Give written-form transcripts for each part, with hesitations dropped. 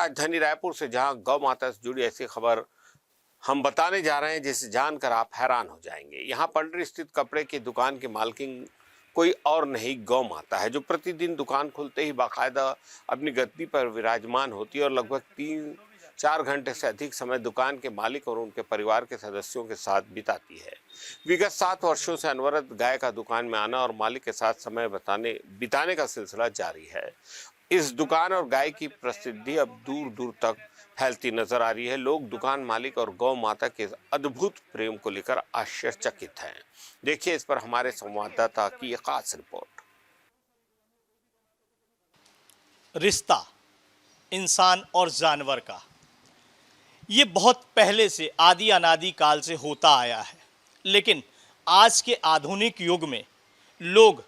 राजधानी रायपुर से, जहां गौ माता से जुड़ी ऐसी खबर हम बताने जा रहे हैं जिसे जानकर आप हैरान हो जाएंगे। यहाँ पंडरी स्थित कपड़े की दुकान की मालकिन कोई और नहीं, गौ माता है, जो प्रतिदिन दुकान खुलते ही बाकायदा अपनी गद्दी पर विराजमान होती है और लगभग 3-4 घंटे से अधिक समय दुकान के मालिक और उनके परिवार के सदस्यों के साथ बिताती है। विगत 7 वर्षों से अनवरत गाय का दुकान में आना और मालिक के साथ समय बिताने का सिलसिला जारी है। इस दुकान और गाय की प्रसिद्धि अब दूर दूर तक फैलती नजर आ रही है। लोग दुकान मालिक और गौ माता के अद्भुत प्रेम को लेकर आश्चर्यचकित हैं। देखिए इस पर हमारे संवाददाता की एक खास रिपोर्ट। रिश्ता इंसान और जानवर का ये बहुत पहले से आदि अनादि काल से होता आया है, लेकिन आज के आधुनिक युग में लोग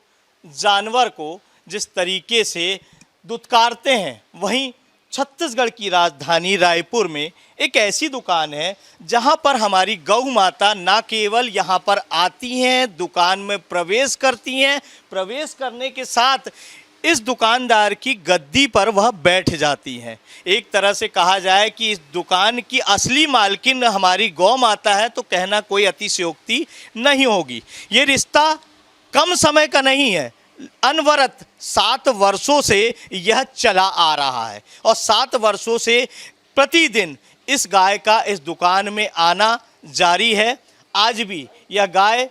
जानवर को जिस तरीके से दुत्कारते हैं, वहीं छत्तीसगढ़ की राजधानी रायपुर में एक ऐसी दुकान है जहां पर हमारी गौ माता ना केवल यहां पर आती हैं, दुकान में प्रवेश करती हैं, प्रवेश करने के साथ इस दुकानदार की गद्दी पर वह बैठ जाती हैं। एक तरह से कहा जाए कि इस दुकान की असली मालकिन हमारी गौ माता है तो कहना कोई अतिशयोक्ति नहीं होगी। ये रिश्ता कम समय का नहीं है, अनवरत 7 वर्षों से यह चला आ रहा है और 7 वर्षों से प्रतिदिन इस गाय का इस दुकान में आना जारी है। आज भी यह गाय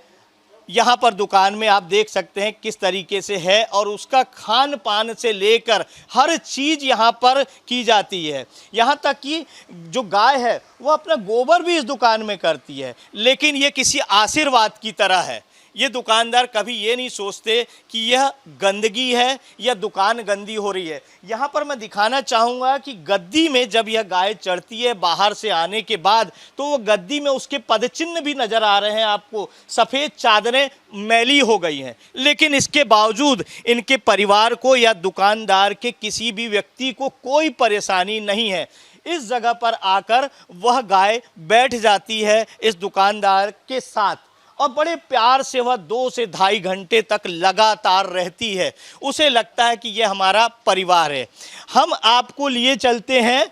यहाँ पर दुकान में आप देख सकते हैं किस तरीके से है और उसका खान पान से लेकर हर चीज़ यहाँ पर की जाती है। यहाँ तक कि जो गाय है वो अपना गोबर भी इस दुकान में करती है, लेकिन ये किसी आशीर्वाद की तरह है। ये दुकानदार कभी ये नहीं सोचते कि यह गंदगी है या दुकान गंदी हो रही है। यहाँ पर मैं दिखाना चाहूँगा कि गद्दी में जब यह गाय चढ़ती है बाहर से आने के बाद, तो वो गद्दी में उसके पदचिन्ह भी नज़र आ रहे हैं आपको। सफ़ेद चादरें मैली हो गई हैं, लेकिन इसके बावजूद इनके परिवार को या दुकानदार के किसी भी व्यक्ति को कोई परेशानी नहीं है। इस जगह पर आकर वह गाय बैठ जाती है इस दुकानदार के साथ और बड़े प्यार से वह 2 से 2.5 घंटे तक लगातार रहती है। उसे लगता है कि यह हमारा परिवार है। हम आपको लिए चलते हैं,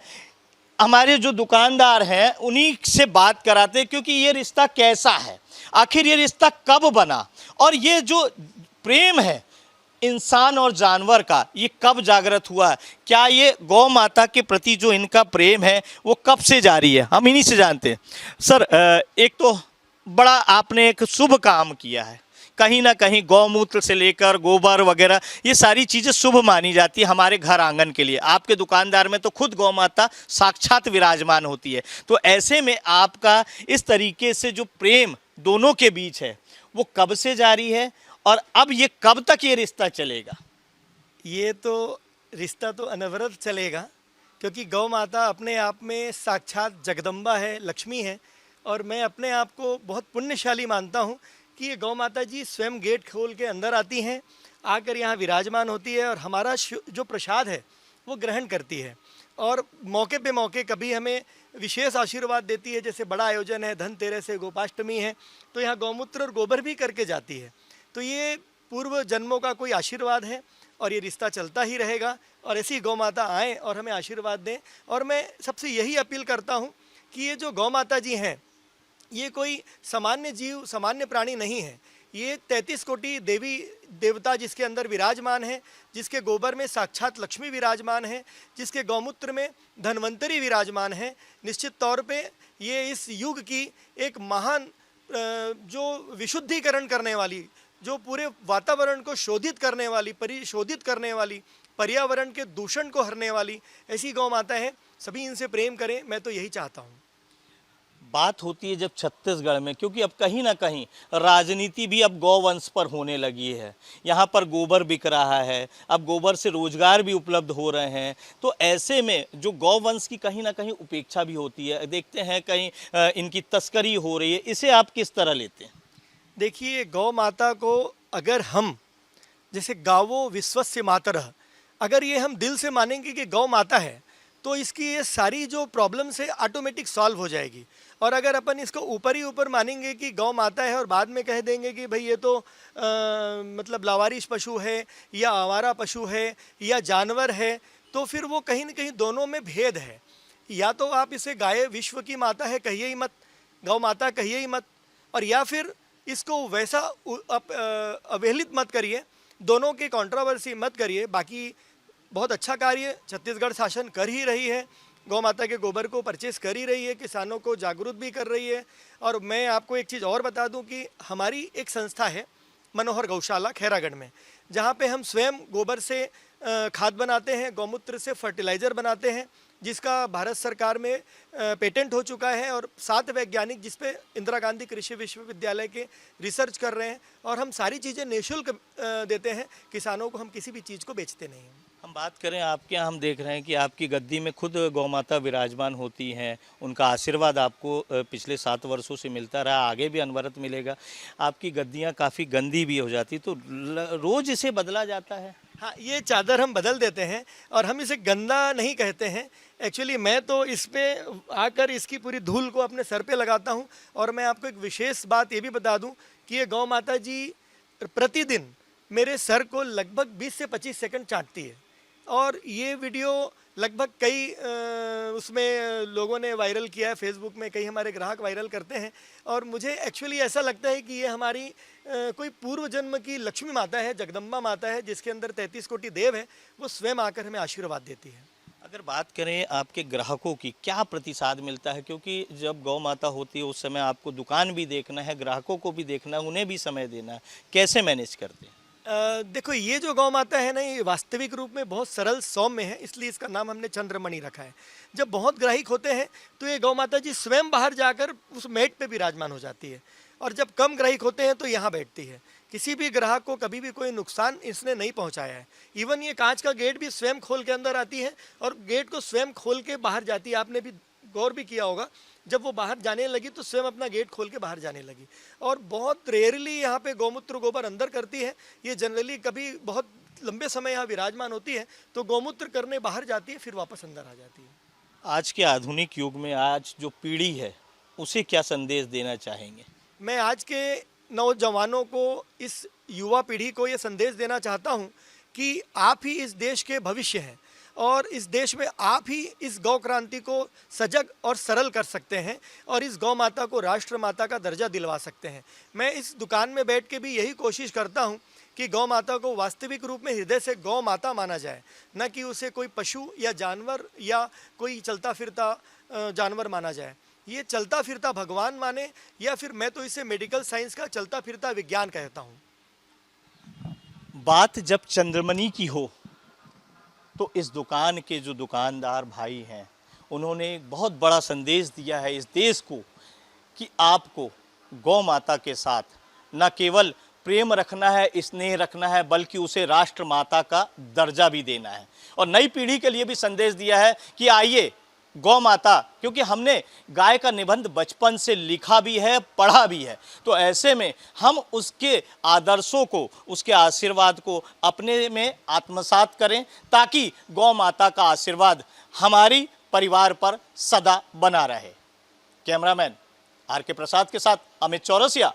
हमारे जो दुकानदार हैं उन्हीं से बात कराते हैं, क्योंकि ये रिश्ता कैसा है, आखिर ये रिश्ता कब बना और ये जो प्रेम है इंसान और जानवर का, ये कब जागृत हुआ, क्या ये गौ माता के प्रति जो इनका प्रेम है वो कब से जारी है, हम इन्हीं से जानते हैं। सर, एक तो बड़ा आपने एक शुभ काम किया है। कहीं ना कहीं गौमूत्र से लेकर गोबर वगैरह ये सारी चीज़ें शुभ मानी जाती है हमारे घर आंगन के लिए। आपके दुकानदार में तो खुद गौ माता साक्षात विराजमान होती है, तो ऐसे में आपका इस तरीके से जो प्रेम दोनों के बीच है वो कब से जारी है और अब ये कब तक ये रिश्ता चलेगा? ये तो रिश्ता तो अनवरत चलेगा, क्योंकि गौ माता अपने आप में साक्षात जगदम्बा है, लक्ष्मी है। और मैं अपने आप को बहुत पुण्यशाली मानता हूँ कि ये गौ माता जी स्वयं गेट खोल के अंदर आती हैं, आकर यहाँ विराजमान होती है और हमारा जो प्रसाद है वो ग्रहण करती है और मौके पे मौके कभी हमें विशेष आशीर्वाद देती है। जैसे बड़ा आयोजन है, धनतेरस है, गोपाष्टमी है, तो यहाँ गौमूत्र और गोबर भी करके जाती है। तो ये पूर्व जन्मों का कोई आशीर्वाद है और ये रिश्ता चलता ही रहेगा और ऐसी गौ माता आएँ और हमें आशीर्वाद दें। और मैं सबसे यही अपील करता हूँ कि ये जो गौ माता जी हैं ये कोई सामान्य जीव, सामान्य प्राणी नहीं है। ये 33 कोटि देवी देवता जिसके अंदर विराजमान है, जिसके गोबर में साक्षात लक्ष्मी विराजमान है, जिसके गौमूत्र में धन्वंतरी विराजमान है। निश्चित तौर पे ये इस युग की एक महान जो विशुद्धिकरण करने वाली, जो पूरे वातावरण को शोधित करने वाली, परिशोधित करने वाली, पर्यावरण के दूषण को हरने वाली ऐसी गौ माता है। सभी इनसे प्रेम करें, मैं तो यही चाहता हूँ। बात होती है जब छत्तीसगढ़ में, क्योंकि अब कहीं ना कहीं राजनीति भी अब गौवंश पर होने लगी है। यहाँ पर गोबर बिक रहा है, अब गोबर से रोजगार भी उपलब्ध हो रहे हैं, तो ऐसे में जो गौवंश की कहीं ना कहीं उपेक्षा भी होती है। देखते हैं कहीं इनकी तस्करी हो रही है, इसे आप किस तरह लेते हैं? देखिए, गौ माता को अगर हम जैसे गावो विश्वस्य मातरः, अगर ये हम दिल से मानेंगे कि गौ माता है तो इसकी ये सारी जो प्रॉब्लम से ऑटोमेटिक सॉल्व हो जाएगी। और अगर अपन इसको ऊपर ही ऊपर मानेंगे कि गौ माता है और बाद में कह देंगे कि भाई ये तो मतलब लावारिश पशु है या आवारा पशु है या जानवर है, तो फिर वो कहीं ना कहीं दोनों में भेद है। या तो आप इसे गाय विश्व की माता है कहिए ही मत, गौ माता कहिए ही मत, और या फिर इसको वैसा अवहेलित मत करिए, दोनों की कंट्रोवर्सी मत करिए। बाकी बहुत अच्छा कार्य छत्तीसगढ़ शासन कर ही रही है, गौ माता के गोबर को परचेस कर ही रही है, किसानों को जागरूक भी कर रही है। और मैं आपको एक चीज़ और बता दूं कि हमारी एक संस्था है मनोहर गौशाला खैरागढ़ में, जहाँ पे हम स्वयं गोबर से खाद बनाते हैं, गौमूत्र से फर्टिलाइज़र बनाते हैं, जिसका भारत सरकार में पेटेंट हो चुका है, और 7 वैज्ञानिक जिस पे इंदिरा गांधी कृषि विश्वविद्यालय के रिसर्च कर रहे हैं, और हम सारी चीज़ें निःशुल्क देते हैं किसानों को, हम किसी भी चीज़ को बेचते नहीं हैं। हम बात करें आपके यहाँ, हम देख रहे हैं कि आपकी गद्दी में खुद गौ माता विराजमान होती हैं, उनका आशीर्वाद आपको पिछले 7 वर्षों से मिलता रहा, आगे भी अनवरत मिलेगा। आपकी गद्दियाँ काफ़ी गंदी भी हो जाती, तो रोज़ इसे बदला जाता है? हाँ, ये चादर हम बदल देते हैं, और हम इसे गंदा नहीं कहते हैं। एक्चुअली मैं तो इस पे आकर इसकी पूरी धूल को अपने सर पे लगाता हूँ। और मैं आपको एक विशेष बात ये भी बता दूँ कि ये गौ माता जी प्रतिदिन मेरे सर को लगभग 20 से 25 सेकंड चाटती है, और ये वीडियो लगभग कई उसमें लोगों ने वायरल किया है, फेसबुक में कई हमारे ग्राहक वायरल करते हैं। और मुझे एक्चुअली ऐसा लगता है कि ये हमारी कोई पूर्व जन्म की लक्ष्मी माता है, जगदम्बा माता है, जिसके अंदर 33 कोटि देव है, वो स्वयं आकर हमें आशीर्वाद देती है। अगर बात करें आपके ग्राहकों की, क्या प्रतिसाद मिलता है? क्योंकि जब गौ माता होती है उस समय आपको दुकान भी देखना है, ग्राहकों को भी देखना है, उन्हें भी समय देना है, कैसे मैनेज करते हैं? देखो, ये जो गौ माता है ना, ये वास्तविक रूप में बहुत सरल सौम्य है, इसलिए इसका नाम हमने चंद्रमणि रखा है। जब बहुत ग्राहक होते हैं तो ये गौ माता जी स्वयं बाहर जाकर उस मेट पे विराजमान हो जाती है, और जब कम ग्राहक होते हैं तो यहाँ बैठती है। किसी भी ग्राहक को कभी भी कोई नुकसान इसने नहीं पहुँचाया है। इवन ये कांच का गेट भी स्वयं खोल के अंदर आती है, और गेट को स्वयं खोल के बाहर जाती है। आपने भी गौर भी किया होगा, जब वो बाहर जाने लगी तो स्वयं अपना गेट खोल के बाहर जाने लगी। और बहुत रेयरली यहाँ पे गौमूत्र गोबर अंदर करती है। ये जनरली कभी बहुत लंबे समय यहाँ विराजमान होती है तो गौमूत्र करने बाहर जाती है, फिर वापस अंदर आ जाती है। आज के आधुनिक युग में आज जो पीढ़ी है उसे क्या संदेश देना चाहेंगे? मैं आज के नौजवानों को, इस युवा पीढ़ी को ये संदेश देना चाहता हूँ कि आप ही इस देश के भविष्य हैं, और इस देश में आप ही इस गौ क्रांति को सजग और सरल कर सकते हैं, और इस गौ माता को राष्ट्र माता का दर्जा दिलवा सकते हैं। मैं इस दुकान में बैठ के भी यही कोशिश करता हूं कि गौ माता को वास्तविक रूप में हृदय से गौ माता माना जाए, न कि उसे कोई पशु या जानवर या कोई चलता फिरता जानवर माना जाए। ये चलता फिरता भगवान माने, या फिर मैं तो इसे मेडिकल साइंस का चलता फिरता विज्ञान कहता हूँ। बात जब चंद्रमणि की हो तो इस दुकान के जो दुकानदार भाई हैं उन्होंने एक बहुत बड़ा संदेश दिया है इस देश को कि आपको गौ माता के साथ न केवल प्रेम रखना है, स्नेह रखना है, बल्कि उसे राष्ट्र माता का दर्जा भी देना है। और नई पीढ़ी के लिए भी संदेश दिया है कि आइए गौ माता, क्योंकि हमने गाय का निबंध बचपन से लिखा भी है, पढ़ा भी है, तो ऐसे में हम उसके आदर्शों को, उसके आशीर्वाद को अपने में आत्मसात करें, ताकि गौ माता का आशीर्वाद हमारी परिवार पर सदा बना रहे। कैमरामैन आर के प्रसाद के साथ अमित चौरसिया,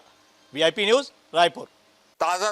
VIP न्यूज़, रायपुर। ताज़ा